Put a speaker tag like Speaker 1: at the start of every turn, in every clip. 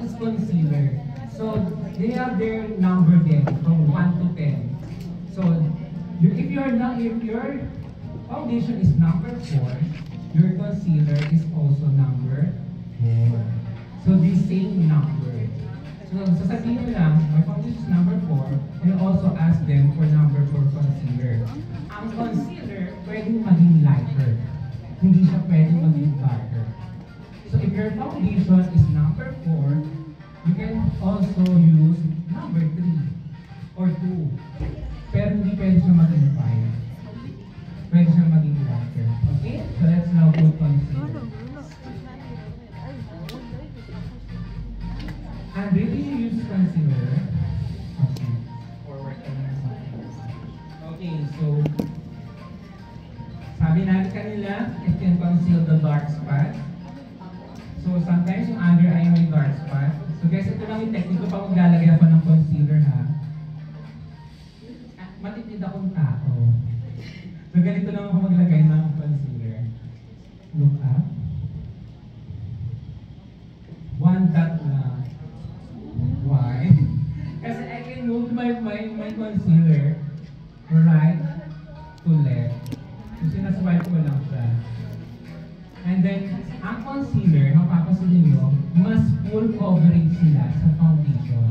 Speaker 1: is concealer. So they have their number then from 1 to 10. So if your foundation is number 4, your concealer is also number 4. So the same number. So sasabihin mo lang, my foundation is number 4, and also ask them for number 4 concealer. Ang concealer pwedeng maging lighter. Hindi siya pwedeng maging darker. So if your foundation is number 4, you can also use number 3 or 2. Pero hindi pwede siya maging 5. Pwede siya maging lighter. Okay? So let's now put concealer. And really you use concealer. Okay. Forward ka na sa akin. Okay, so sabi natin kanila, it can conceal the dark spot. So sometimes yung under eye may dark spot. So guys, ito lang yung technique ko pa maglalagay ako ng concealer ha. Matitid akong tao. So ganito lang ako maglagay ng concealer. Look up. One dot lang. Why? Kasi I can move my concealer right to left. So sinaswipe ko lang siya. And then, ang concealer, mapapasin nyo, mas full coverage sila sa foundation.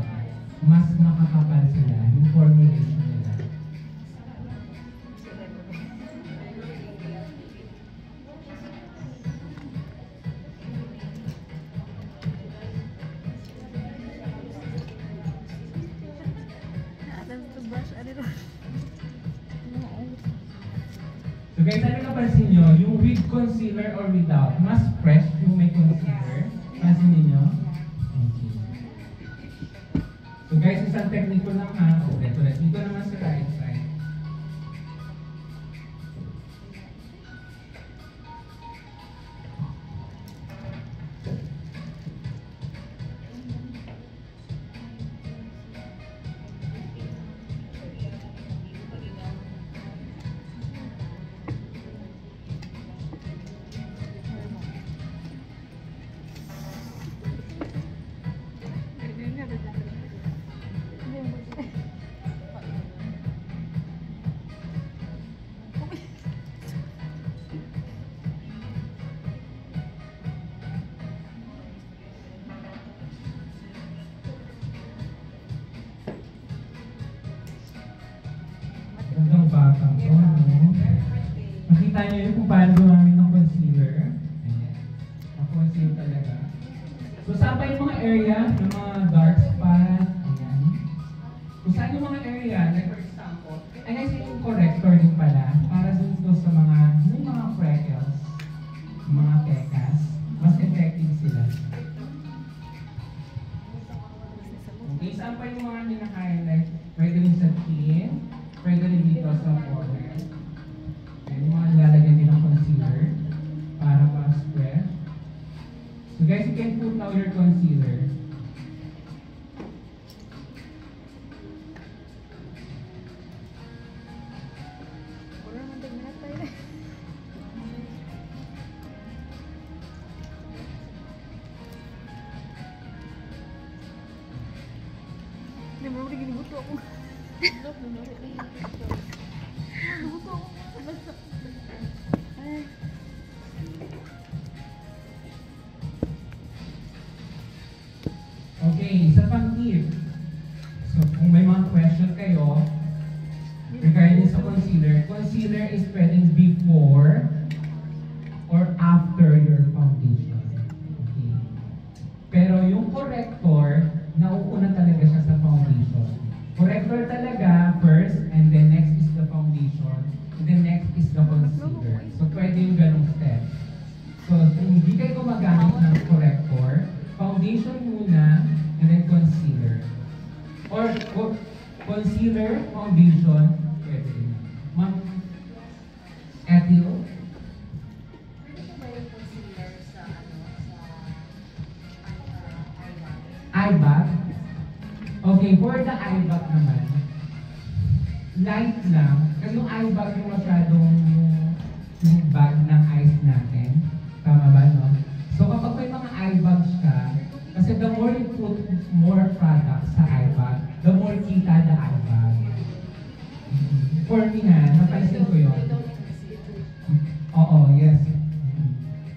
Speaker 1: Mas makakapal sila yung formulation nila. So guys, ano napansin nyo? Yung with concealer or without, mas fresh yung may concealer. Pansin niyo? Okay. So guys, isang technique ko lang ha. Dito naman sa right side. Gandang batang to, no? Nakita niyo yun kung paano gumamit ng concealer. Ayan. Conceal talaga. So, saan pa yung mga area ng mga dark spot? Ayan. Kung saan yung mga area, like for example, ay guys, yung corrector din pala para dito sa mga freckles, mga pekas, mas effective sila. Okay, saan pa yung mga nina-highlight? Pwede rin sa chin. Pwede rin dito sa forehead. Ayan, yung mga nilalagyan din ng concealer para ma-spread. So guys, you can put now your concealer.
Speaker 2: Hindi mo rin ginibuto ako.
Speaker 1: Okay, isa pang tip. So, kung may mga question kayo regarding sa concealer is pwedeng before or after your foundation. Okay. Pero yung corrector, nauuna talaga siya sa foundation. Corrector talaga first, and then next is the foundation, and then next is the concealer. So, pwede yung ganong step. So, kung hindi kayo gumagamit ng corrector, foundation muna, and then concealer. Or concealer, foundation, pwede rin. Ma'am, Ethel?
Speaker 3: Pwede ba yung concealer sa
Speaker 1: Eye bag? Okay, for the eye bag naman, light lang. Kasi yung eye bag yung masyadong yung bag ng eyes natin. Tama ba, no? So kapag may mga eye bags ka, kasi the more you put more products sa eye bag, the more kita the eye bag. For me ha, napansin ko yun. Oo, yes.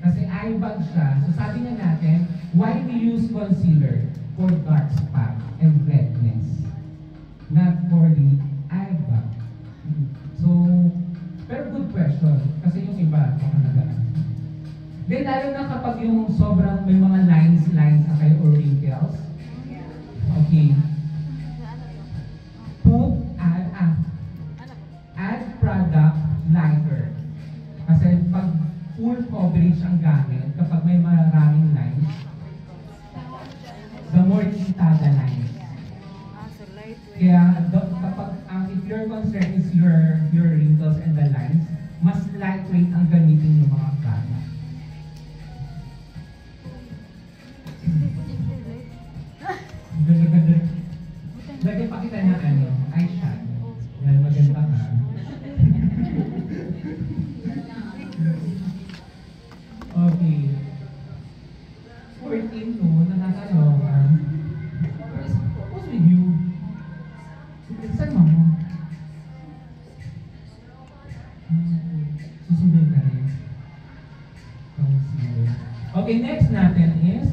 Speaker 1: Kasi eye bag siya. So sabi nga natin, why we use concealer? For dark spot and redness. Not for the eye bag. So, pero good question. Kasi yung iba, baka nagaan. Then, lalo na kapag yung sobrang may mga lines na kayo or wrinkles. Okay. Add product lighter. Kasi pag full coverage ang gamit, kapag may maraming lines, the more kita the lines.
Speaker 2: So lightweight.
Speaker 1: Kaya kapag if your concern is your wrinkles and the lines, mas lightweight ang gamitin yung mga product. Ganda-ganda. Lagi pakita na eyeshadow. Yan, maganda ka. Okay. 14 no, nakakaloka. What's with you? Saan mo? Susunod na rin. Okay, next natin is